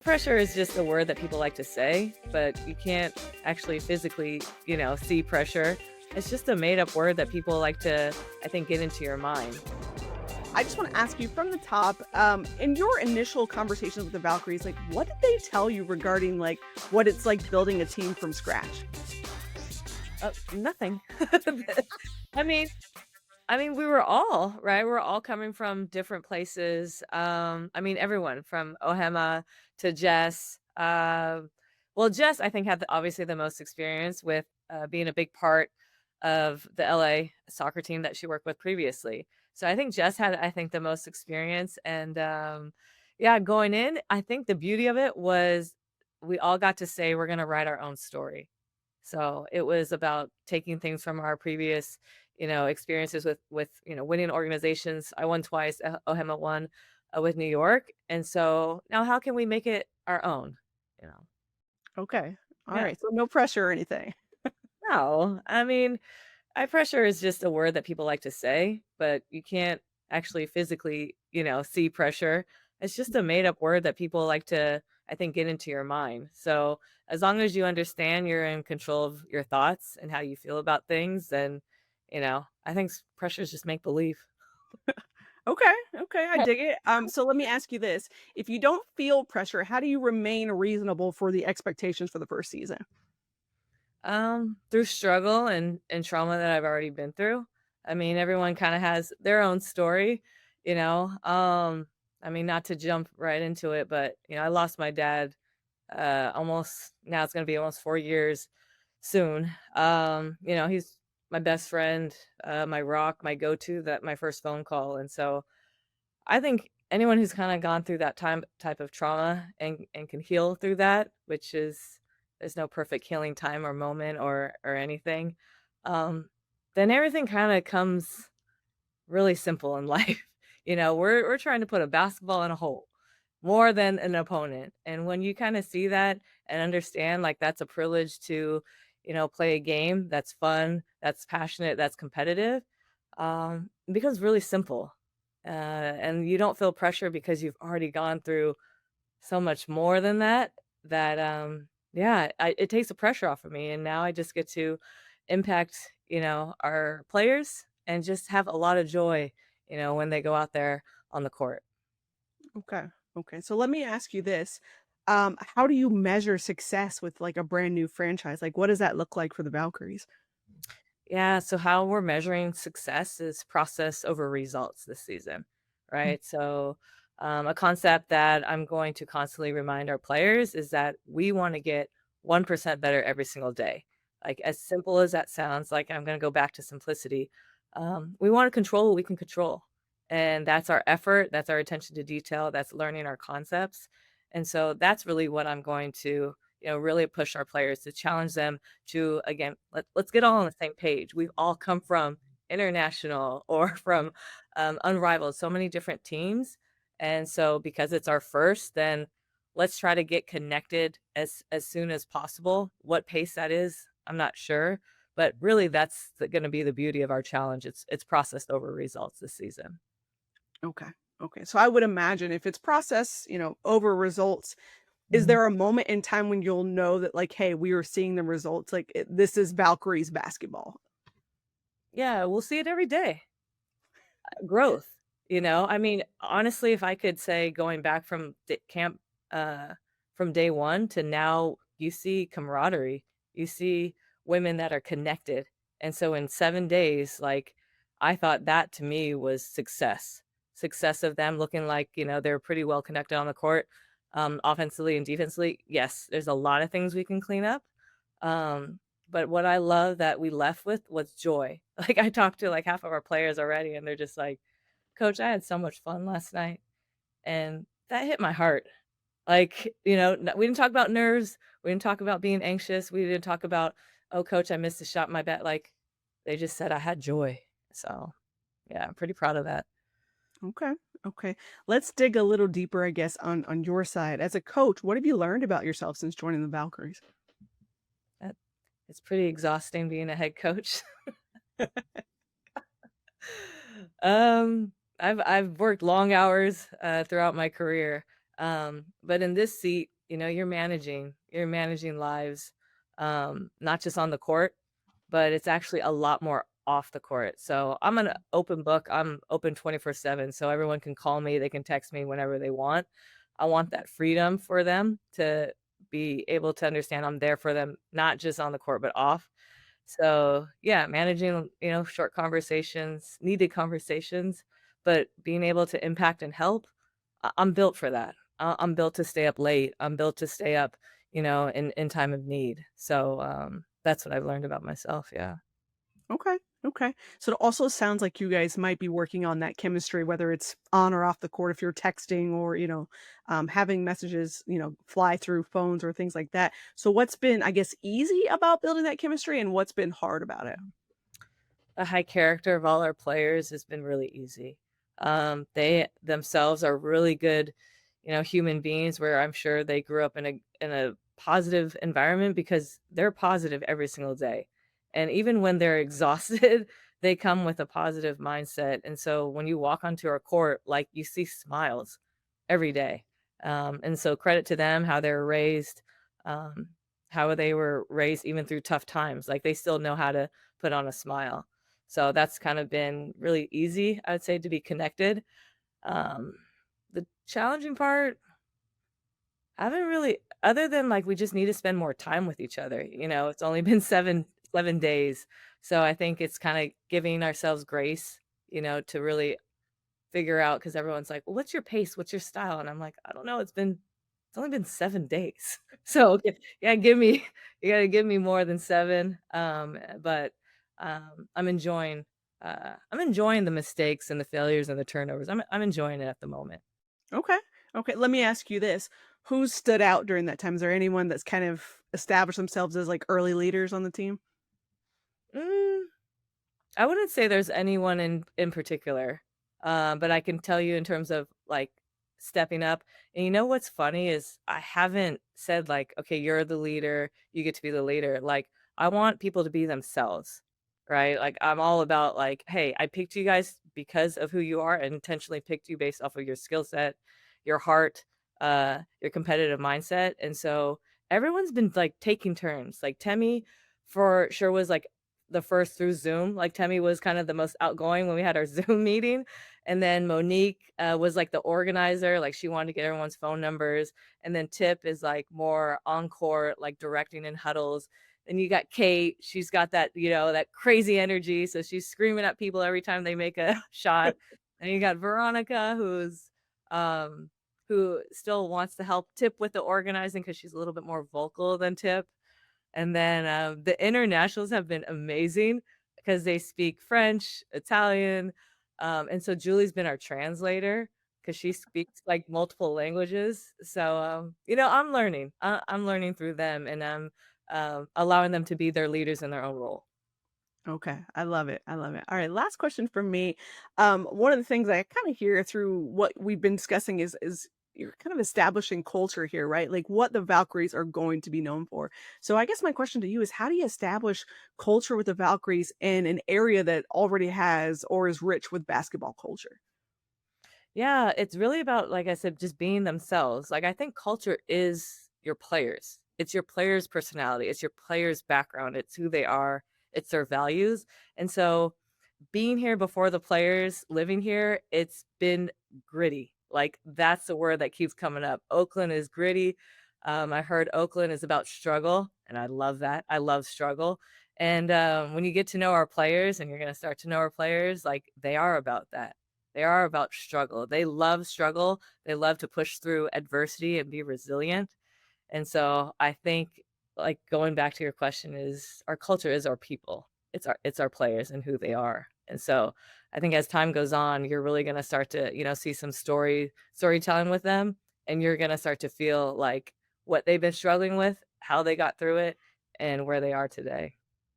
Pressure is just a word that people like to say, but you can't actually physically, see pressure. It's just a made up word that people like to, I think, get into your mind. I just want to ask you from the top, in your initial conversations with the Valkyries, like what did they tell you regarding like what it's like building a team from scratch? Nothing. I mean, we were all right. We're all coming from different places. Everyone from Ohema to Jess. Well, Jess, I think, had obviously the most experience with being a big part of the LA soccer team that she worked with previously. So I think Jess had, I think, the most experience. And yeah, going in, I think the beauty of it was we all got to say we're going to write our own story. So it was about taking things from our previous, experiences with winning organizations. I won twice. Ohema won with New York, and so now how can we make it our own? You know, Okay. All yeah. right. So no pressure or anything. No, I pressure is just a word that people like to say, but you can't actually physically, see pressure. It's just a made up word that people like to, I think, get into your mind. So as long as you understand you're in control of your thoughts and how you feel about things, then, I think pressure is just make believe. Okay. Okay. I dig it. So let me ask you this. If you don't feel pressure, how do you remain reasonable for the expectations for the first season? Through struggle and trauma that I've already been through. Everyone kind of has their own story, you know. Not to jump right into it, but I lost my dad almost now it's going to be almost 4 years soon. He's my best friend, my rock, my go-to, that my first phone call. And so I think anyone who's kind of gone through that type of trauma and can heal through that, which is there's no perfect healing time or moment or anything, um, then everything kind of comes really simple in life. We're trying to put a basketball in a hole more than an opponent. And when you kind of see that and understand like that's a privilege to, play a game that's fun, that's passionate, that's competitive, it becomes really simple. And you don't feel pressure because you've already gone through so much more than that. That yeah, it takes the pressure off of me, and now I just get to impact, our players and just have a lot of joy, when they go out there on the court. Okay. Okay. So let me ask you this. How do you measure success with like a brand new franchise? Like what does that look like for the Valkyries? Yeah, so how we're measuring success is process over results this season, right? So, a concept that I'm going to constantly remind our players is that we want to get 1% better every single day. Like, as simple as that sounds, like I'm going to go back to simplicity. We want to control what we can control. And that's our effort, that's our attention to detail, that's learning our concepts. And so that's really what I'm going to, really push our players to challenge them to, again, let's get all on the same page. We've all come from international or from unrivaled, so many different teams. And so because it's our first, then let's try to get connected as soon as possible. What pace that is, I'm not sure. But really that's going to be the beauty of our challenge. It's processed over results this season. Okay. Okay. So I would imagine if it's process, over results, is there a moment in time when you'll know that like, hey, we are seeing the results? Like this is Valkyries basketball. Yeah, we'll see it every day. Growth, honestly, if I could say going back from camp, from day one to now, you see camaraderie, you see women that are connected. And so in 7 days, like, I thought that to me was success of them looking like, they're pretty well connected on the court, offensively and defensively. Yes, there's a lot of things we can clean up. But what I love that we left with was joy. Like, I talked to like half of our players already, and they're just like, "Coach, I had so much fun last night." And that hit my heart. Like, we didn't talk about nerves. We didn't talk about being anxious. We didn't talk about, "Oh, coach, I missed a shot in my bet." Like, they just said I had joy. So, yeah, I'm pretty proud of that. Okay. Okay. Let's dig a little deeper, I guess, on your side. As a coach, what have you learned about yourself since joining the Valkyries? That it's pretty exhausting being a head coach. I've worked long hours throughout my career. But in this seat, you're managing lives, not just on the court, but it's actually a lot more off the court. So I'm an open book. I'm open 24/7. So everyone can call me, they can text me whenever they want. I want that freedom for them to be able to understand I'm there for them, not just on the court, but off. So, yeah, managing, short conversations, needed conversations, but being able to impact and help, I'm built for that. I'm built to stay up late. I'm built to stay up, in time of need. So, that's what I've learned about myself, yeah. Okay. Okay. So it also sounds like you guys might be working on that chemistry, whether it's on or off the court, if you're texting or, having messages, fly through phones or things like that. So what's been, I guess, easy about building that chemistry and what's been hard about it? The high character of all our players has been really easy. They themselves are really good, human beings where I'm sure they grew up in a positive environment because they're positive every single day. And even when they're exhausted, they come with a positive mindset. And so when you walk onto our court, like you see smiles every day. And so credit to them, um, how they were raised even through tough times. Like they still know how to put on a smile. So that's kind of been really easy, I would say, to be connected. Um, the challenging part, I haven't really, other than like we just need to spend more time with each other. It's only been 7 days. So I think it's kind of giving ourselves grace, to really figure out because everyone's like, well, what's your pace? What's your style? And I'm like, I don't know. It's only been 7 days. So yeah, you gotta give me more than seven. But I'm enjoying the mistakes and the failures and the turnovers. I'm enjoying it at the moment. Okay. Okay. Let me ask you this. Who stood out during that time? Is there anyone that's kind of established themselves as like early leaders on the team? Mm, I wouldn't say there's anyone in particular, but I can tell you in terms of like stepping up. And you know what's funny is I haven't said like, okay, you're the leader, you get to be the leader. Like I want people to be themselves, right? Like I'm all about like, hey, I picked you guys because of who you are, and intentionally picked you based off of your skill set, your heart, your competitive mindset, and so everyone's been like taking turns. Like Temmie for sure was like the first through Zoom. Like Temmie was kind of the most outgoing when we had our Zoom meeting. And then Monique was like the organizer, like she wanted to get everyone's phone numbers. And then Tip is like more on court, like directing in huddles. And you got Kate, she's got that, that crazy energy. So she's screaming at people every time they make a shot. And you got Veronica, um, who still wants to help Tip with the organizing because she's a little bit more vocal than Tip. And then, the internationals have been amazing because they speak French, Italian, and so Julie's been our translator because she speaks, like, multiple languages. So, I'm learning through them, and I'm, allowing them to be their leaders in their own role. Okay, I love it. I love it. All right, last question from me. One of the things I kind of hear through what we've been discussing is you're kind of establishing culture here, right? Like what the Valkyries are going to be known for. So I guess my question to you is how do you establish culture with the Valkyries in an area that already has or is rich with basketball culture? Yeah, it's really about, like I said, just being themselves. Like, I think culture is your players. It's your players' personality. It's your players' background. It's who they are. It's their values. And so being here before the players, living here, it's been gritty. Like that's the word that keeps coming up. Oakland is gritty. I heard Oakland is about struggle, and I love that. I love struggle. And when you get to know our players, and you're going to start to know our players, like they are about that. They are about struggle. They love struggle. They love to push through adversity and be resilient. And so I think like going back to your question is our culture is our people. It's our players and who they are. And so I think as time goes on, you're really gonna start to, see some storytelling with them, and you're gonna start to feel like what they've been struggling with, how they got through it, and where they are today.